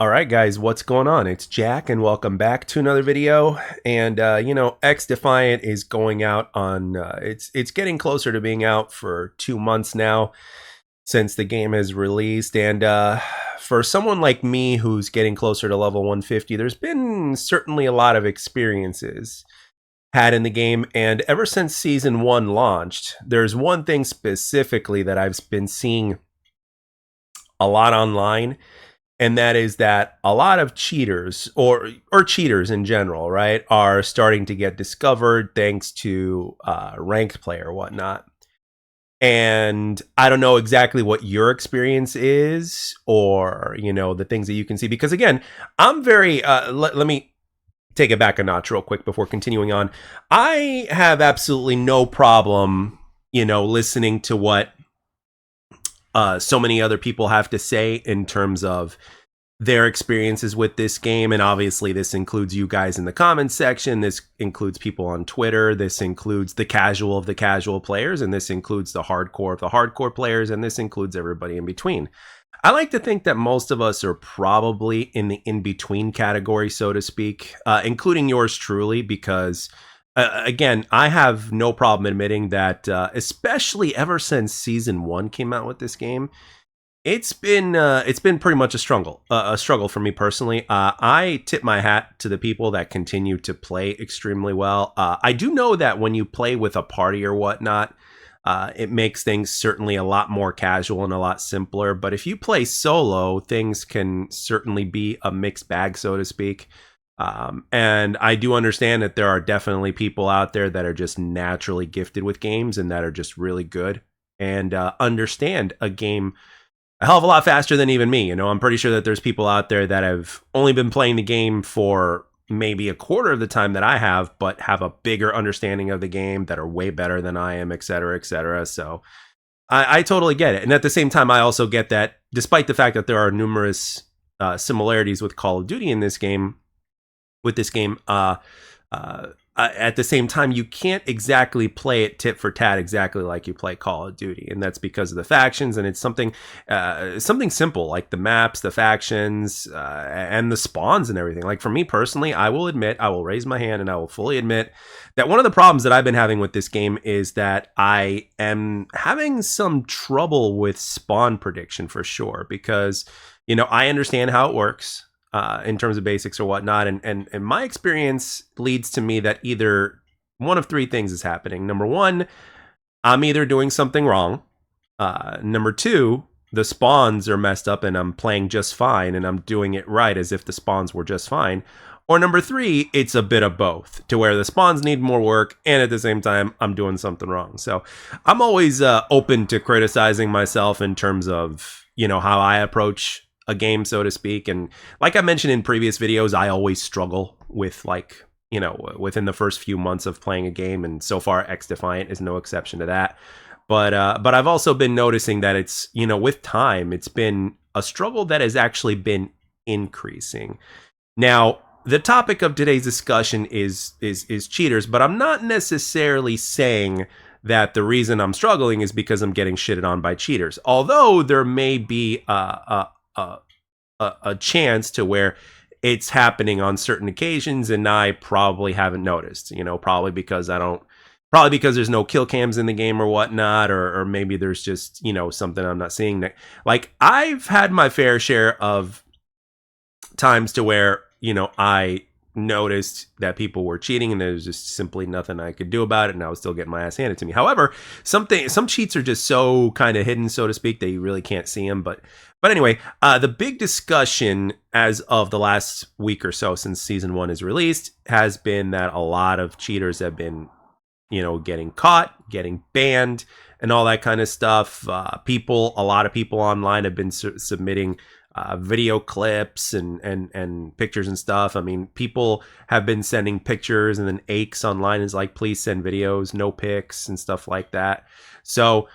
All right, guys, what's going on? It's Jack, and welcome back to another video. And XDefiant is going out on. It's getting closer to being out for 2 months now since the game is released. And for someone like me who's getting closer to level 150, there's been certainly a lot of experiences had in the game. And ever since season one launched, there's one thing specifically that I've been seeing a lot online, and that is that a lot of cheaters or cheaters in general, right, are starting to get discovered thanks to ranked play or whatnot. And I don't know exactly what your experience is, or the things that you can see, because again, I'm very let me take it back a notch real quick before continuing on. I have absolutely no problem listening to what so many other people have to say in terms of their experiences with this game. And obviously this includes you guys in the comments section, this includes people on Twitter, this includes the casual of the casual players, and this includes the hardcore of the hardcore players, and this includes everybody in between. I like to think that most of us are probably in the in-between category, so to speak, including yours truly, because again, I have no problem admitting that, especially ever since season one came out with this game, it's been pretty much a struggle for me personally. I tip my hat to the people that continue to play extremely well. I do know that when you play with a party or whatnot, it makes things certainly a lot more casual and a lot simpler. But if you play solo, things can certainly be a mixed bag, so to speak. And I do understand that there are definitely people out there that are just naturally gifted with games and that are just really good and understand a game a hell of a lot faster than even me. I'm pretty sure that there's people out there that have only been playing the game for maybe a quarter of the time that I have, but have a bigger understanding of the game, that are way better than I am, et cetera, et cetera. So I totally get it. And at the same time, I also get that despite the fact that there are numerous similarities with Call of Duty in this game, uh, at the same time, you can't exactly play it tit for tat exactly like you play Call of Duty, and that's because of the factions. And it's something simple like the maps, the factions, and the spawns and everything. Like for me personally, I will raise my hand and I will fully admit that one of the problems that I've been having with this game is that I am having some trouble with spawn prediction for sure, because I understand how it works in terms of basics or whatnot. And my experience leads to me that either one of three things is happening. Number one, I'm either doing something wrong. Number two, the spawns are messed up and I'm playing just fine and I'm doing it right as if the spawns were just fine. Or number three, it's a bit of both, to where the spawns need more work and at the same time I'm doing something wrong. So I'm always open to criticizing myself in terms of how I approach a game, so to speak. And like I mentioned in previous videos, I always struggle with within the first few months of playing a game, and so far XDefiant is no exception to that. But I've also been noticing that it's with time, it's been a struggle that has actually been increasing. Now, the topic of today's discussion is cheaters, but I'm not necessarily saying that the reason I'm struggling is because I'm getting shitted on by cheaters. Although there may be a chance to where it's happening on certain occasions and I probably haven't noticed, probably because there's no kill cams in the game or whatnot, or maybe there's just, something I'm not seeing. Like, I've had my fair share of times to where, I noticed that people were cheating and there's just simply nothing I could do about it, and I was still getting my ass handed to me. However, some cheats are just so kind of hidden, so to speak, that you really can't see them. But anyway, the big discussion as of the last week or so since season one is released has been that a lot of cheaters have been getting caught, getting banned, and all that kind of stuff. A lot of people online have been submitting video clips and pictures and stuff. I mean, people have been sending pictures, and then Aches online is like, please send videos, no pics and stuff like that. So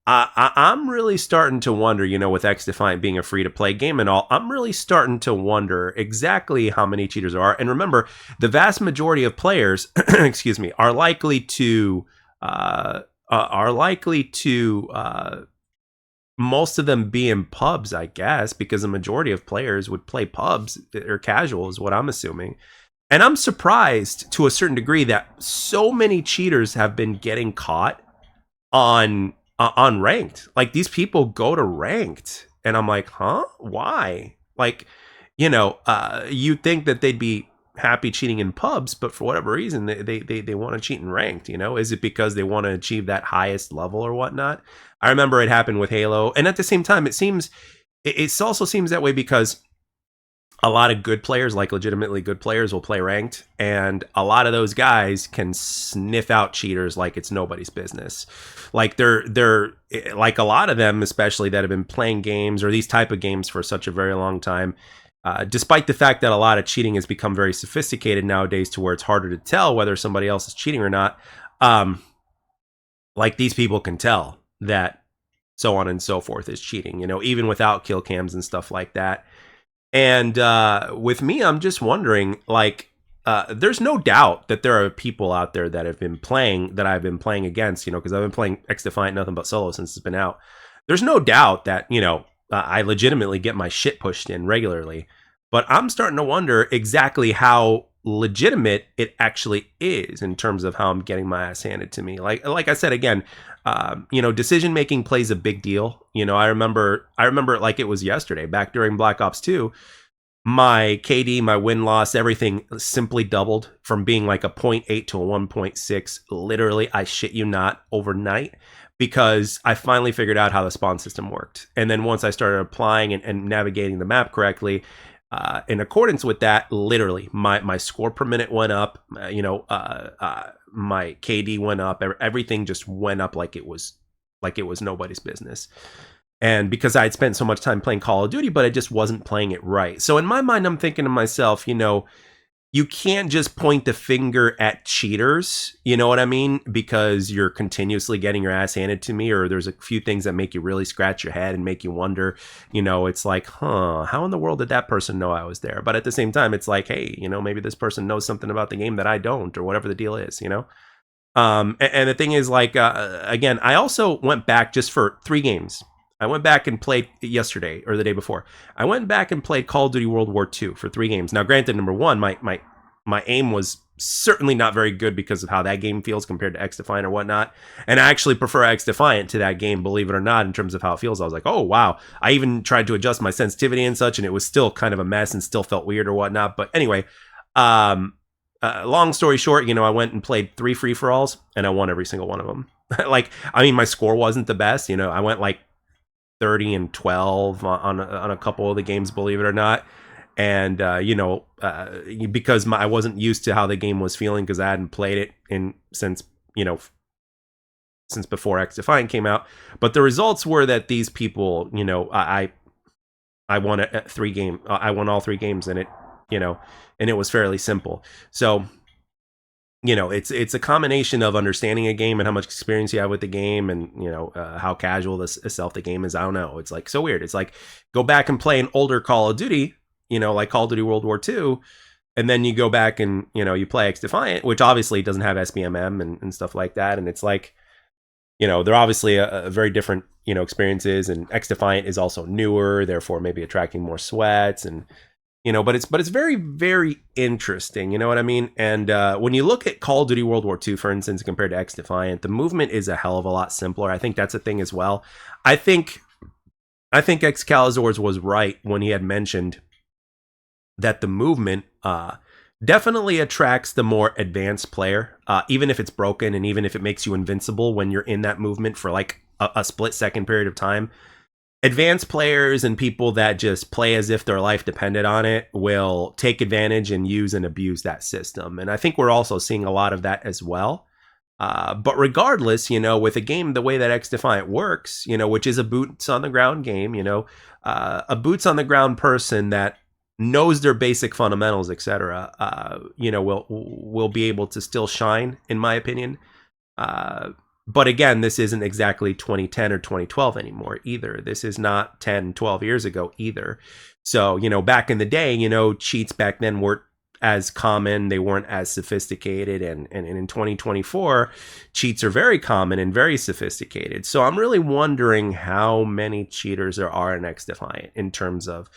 I'm really starting to wonder, with XDefiant being a free-to-play game and all, I'm really starting to wonder exactly how many cheaters there are. And remember, the vast majority of players, excuse me, are likely to most of them be in pubs, I guess, because the majority of players would play pubs or casual is what I'm assuming. And I'm surprised to a certain degree that so many cheaters have been getting caught on ranked. Like these people go to ranked, and I'm like, huh? Why? Like, you'd think that they'd be happy cheating in pubs, but for whatever reason, they want to cheat in ranked. Is it because they want to achieve that highest level or whatnot? I remember it happened with Halo, and at the same time, it also seems that way because a lot of good players, like legitimately good players, will play ranked, and a lot of those guys can sniff out cheaters like it's nobody's business. Like they're like a lot of them, especially that have been playing games or these type of games for such a very long time. Despite the fact that a lot of cheating has become very sophisticated nowadays, to where it's harder to tell whether somebody else is cheating or not. Like these people can tell that so on and so forth is cheating. Even without kill cams and stuff like that. And with me, I'm just wondering, like, there's no doubt that there are people out there that I've been playing against, because I've been playing XDefiant nothing but solo since it's been out. There's no doubt that, I legitimately get my shit pushed in regularly. But I'm starting to wonder exactly how legitimate it actually is in terms of how I'm getting my ass handed to me. Like I said, again, decision making plays a big deal. I remember it like it was yesterday, back during Black Ops 2. My KD, my win-loss, everything simply doubled from being like a 0.8 to a 1.6. Literally, I shit you not, overnight, because I finally figured out how the spawn system worked. And then once I started applying and navigating the map correctly, in accordance with that, literally, my score per minute went up. My KD went up. Everything just went up like it was nobody's business. And because I had spent so much time playing Call of Duty, but I just wasn't playing it right. So in my mind, I'm thinking to myself, you can't just point the finger at cheaters, you know what I mean? Because you're continuously getting your ass handed to me, or there's a few things that make you really scratch your head and make you wonder, it's like, how in the world did that person know I was there? But at the same time, it's like, hey, maybe this person knows something about the game that I don't, or whatever the deal is, and the thing is, like, again, I also went back just for 3 games. I went back and played yesterday or the day before. I went back and played Call of Duty World War II for 3 games. Now, granted, number one, my aim was certainly not very good because of how that game feels compared to XDefiant or whatnot. And I actually prefer XDefiant to that game, believe it or not, in terms of how it feels. I was like, oh, wow. I even tried to adjust my sensitivity and such, and it was still kind of a mess and still felt weird or whatnot. But anyway, long story short, I went and played 3 free-for-alls, and I won every single one of them. My score wasn't the best. I went like 30 and 12 on a couple of the games, believe it or not. And, because I wasn't used to how the game was feeling, because I hadn't played it since before XDefiant came out. But the results were that these people, I won I won all 3 games, and it was fairly simple. So, it's a combination of understanding a game and how much experience you have with the game, and how casual itself the game is. I don't know. It's like so weird. It's like go back and play an older Call of Duty, like Call of Duty World War II, and then you go back and you play XDefiant, which obviously doesn't have SBMM and stuff like that. And it's like they're obviously a very different experiences, and XDefiant is also newer, therefore maybe attracting more sweats and. But it's very, very interesting. You know what I mean? And when you look at Call of Duty World War II, for instance, compared to XDefiant, the movement is a hell of a lot simpler. I think that's a thing as well. I think Excaliburs was right when he had mentioned that the movement definitely attracts the more advanced player, even if it's broken and even if it makes you invincible when you're in that movement for like a split second period of time. Advanced players and people that just play as if their life depended on it will take advantage and use and abuse that system. And I think we're also seeing a lot of that as well. But regardless, with a game the way that XDefiant works, which is a boots on the ground game, a boots on the ground person that knows their basic fundamentals, etc., will be able to still shine, in my opinion. But again, this isn't exactly 2010 or 2012 anymore either. This is not 10, 12 years ago either. So, back in the day, cheats back then weren't as common, they weren't as sophisticated, and in 2024 cheats are very common and very sophisticated. So I'm really wondering how many cheaters there are in XDefiant in terms of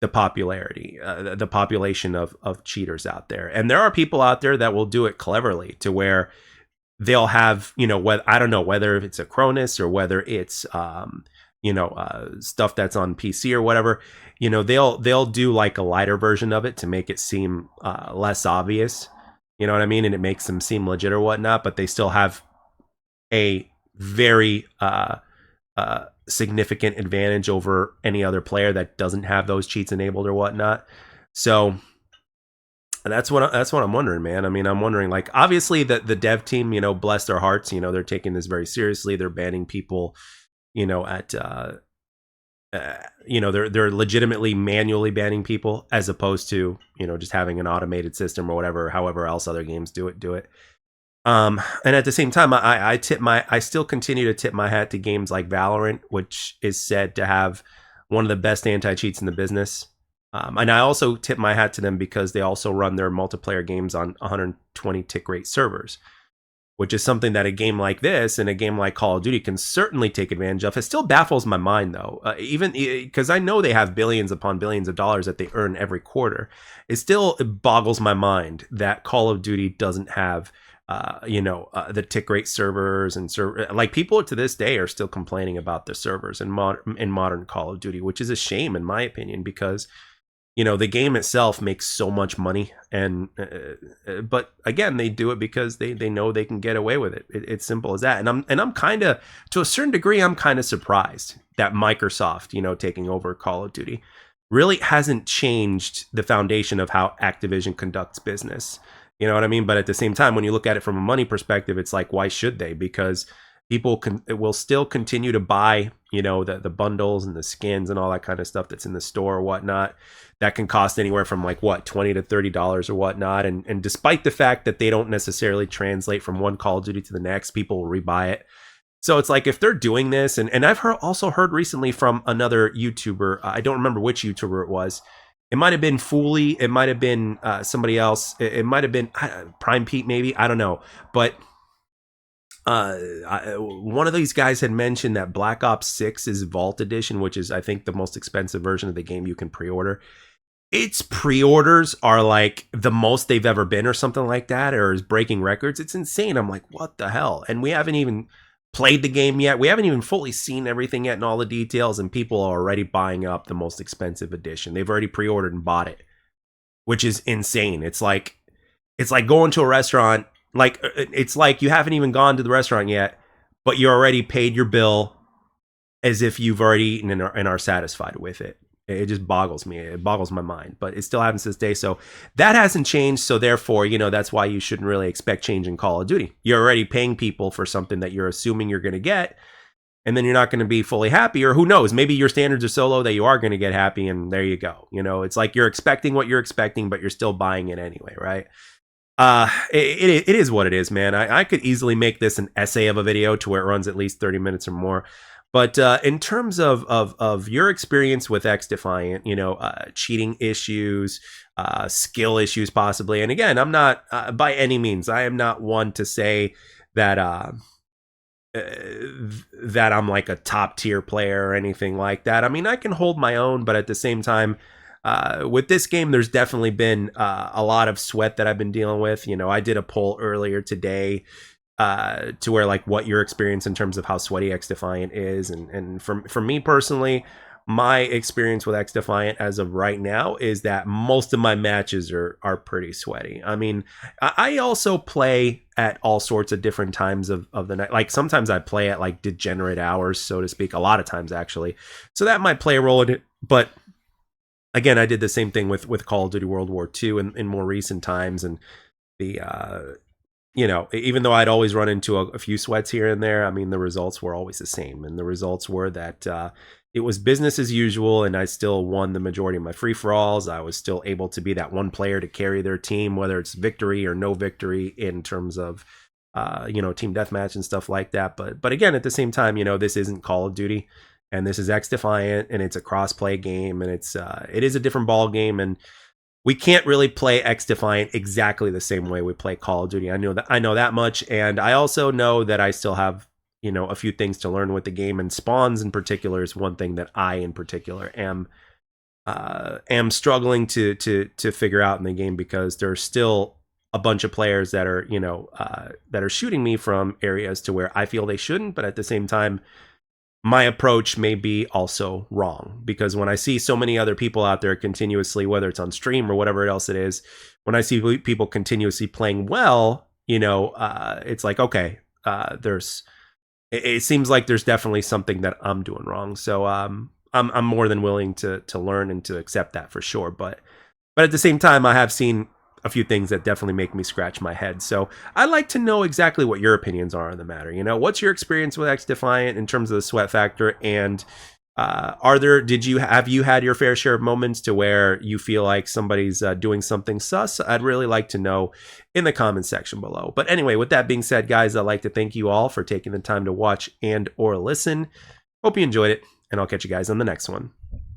the popularity, the population of cheaters out there. And there are people out there that will do it cleverly to where they'll have, what, I don't know whether it's a Cronus or whether it's stuff that's on PC or whatever. They'll do like a lighter version of it to make it seem less obvious. You know what I mean? And it makes them seem legit or whatnot, but they still have a very significant advantage over any other player that doesn't have those cheats enabled or whatnot. So that's what I'm wondering, man. I mean, I'm wondering, like, obviously the dev team, bless their hearts, they're taking this very seriously. They're banning people, at they're legitimately manually banning people as opposed to just having an automated system or whatever, however else other games do it. And at the same time, I still continue to tip my hat to games like Valorant, which is said to have one of the best anti-cheats in the business. And I also tip my hat to them because they also run their multiplayer games on 120 tick rate servers, which is something that a game like this and a game like Call of Duty can certainly take advantage of. It still baffles my mind, though, even because I know they have billions upon billions of dollars that they earn every quarter. It boggles my mind that Call of Duty doesn't have the tick rate servers and like people to this day are still complaining about the servers in modern Call of Duty, which is a shame in my opinion, because the game itself makes so much money, and but again, they do it because they know they can get away with it. It's simple as that. And I'm kind of, to a certain degree, I'm kind of surprised that Microsoft, taking over Call of Duty, really hasn't changed the foundation of how Activision conducts business. You know what I mean? But at the same time, when you look at it from a money perspective, it's like, why should they? Because people will still continue to buy, the bundles and the skins and all that kind of stuff that's in the store or whatnot. That can cost anywhere from like $20 to $30 or whatnot. And despite the fact that they don't necessarily translate from one Call of Duty to the next, people will rebuy it. So it's like, if they're doing this, and I've also heard recently from another YouTuber, I don't remember which YouTuber it was. It might have been Fooly. It might have been somebody else. It might have been Prime Pete, maybe. I don't know. But one of these guys had mentioned that Black Ops 6's Vault Edition, which is, I think, the most expensive version of the game you can pre-order. Its pre-orders are like the most they've ever been or something like that, or is breaking records. It's insane. I'm like, what the hell? And we haven't even played the game yet. We haven't even fully seen everything yet and all the details, and people are already buying up the most expensive edition. They've already pre-ordered and bought it, which is insane. It's like going to a restaurant. Like, it's like you haven't even gone to the restaurant yet, but you already paid your bill as if you've already eaten and are satisfied with it. It just boggles me. It boggles my mind, but it still happens to this day. So that hasn't changed. So therefore, that's why you shouldn't really expect change in Call of Duty. You're already paying people for something that you're assuming you're going to get, and then you're not going to be fully happy, or who knows, maybe your standards are so low that you are going to get happy, and there you go. It's like you're expecting what you're expecting, but you're still buying it anyway, right? It is what it is, man. I could easily make this an essay of a video to where it runs at least 30 minutes or more. But in terms of your experience with XDefiant, cheating issues, skill issues possibly, and again, I'm not by any means, I am not one to say that that I'm like a top tier player or anything like that. I mean, I can hold my own, but at the same time, with this game, there's definitely been a lot of sweat that I've been dealing with. I did a poll earlier today to where, like, what your experience in terms of how sweaty XDefiant is, and for me personally, my experience with XDefiant as of right now is that most of my matches are pretty sweaty. I mean, I also play at all sorts of different times of the night. Like, sometimes I play at like degenerate hours, so to speak, a lot of times actually. So that might play a role in it. But again, I did the same thing with Call of Duty World War II in more recent times, and the even though I'd always run into a few sweats here and there, I mean, the results were always the same. And the results were that it was business as usual, and I still won the majority of my free-for-alls. I was still able to be that one player to carry their team, whether it's victory or no victory in terms of, team deathmatch and stuff like that. But again, at the same time, this isn't Call of Duty, and this is XDefiant, and it's a cross-play game, and it is a different ball game. And we can't really play XDefiant exactly the same way we play Call of Duty. I know that much, and I also know that I still have, you know, a few things to learn with the game, and spawns in particular is one thing that I in particular am struggling to figure out in the game, because there's still a bunch of players that are, you know, that are shooting me from areas to where I feel they shouldn't, but at the same time my approach may be also wrong, because when I see so many other people out there continuously, whether it's on stream or whatever else it is, when I see people continuously playing well, you know, it's like, okay, it seems like there's definitely something that I'm doing wrong. So I'm more than willing to learn and to accept that for sure. But at the same time, I have seen a few things that definitely make me scratch my head. So I'd like to know exactly what your opinions are on the matter. You know, what's your experience with XDefiant in terms of the sweat factor? And have you had your fair share of moments to where you feel like somebody's doing something sus? I'd really like to know in the comments section below. But anyway, with that being said, guys, I'd like to thank you all for taking the time to watch and or listen. Hope you enjoyed it, and I'll catch you guys on the next one.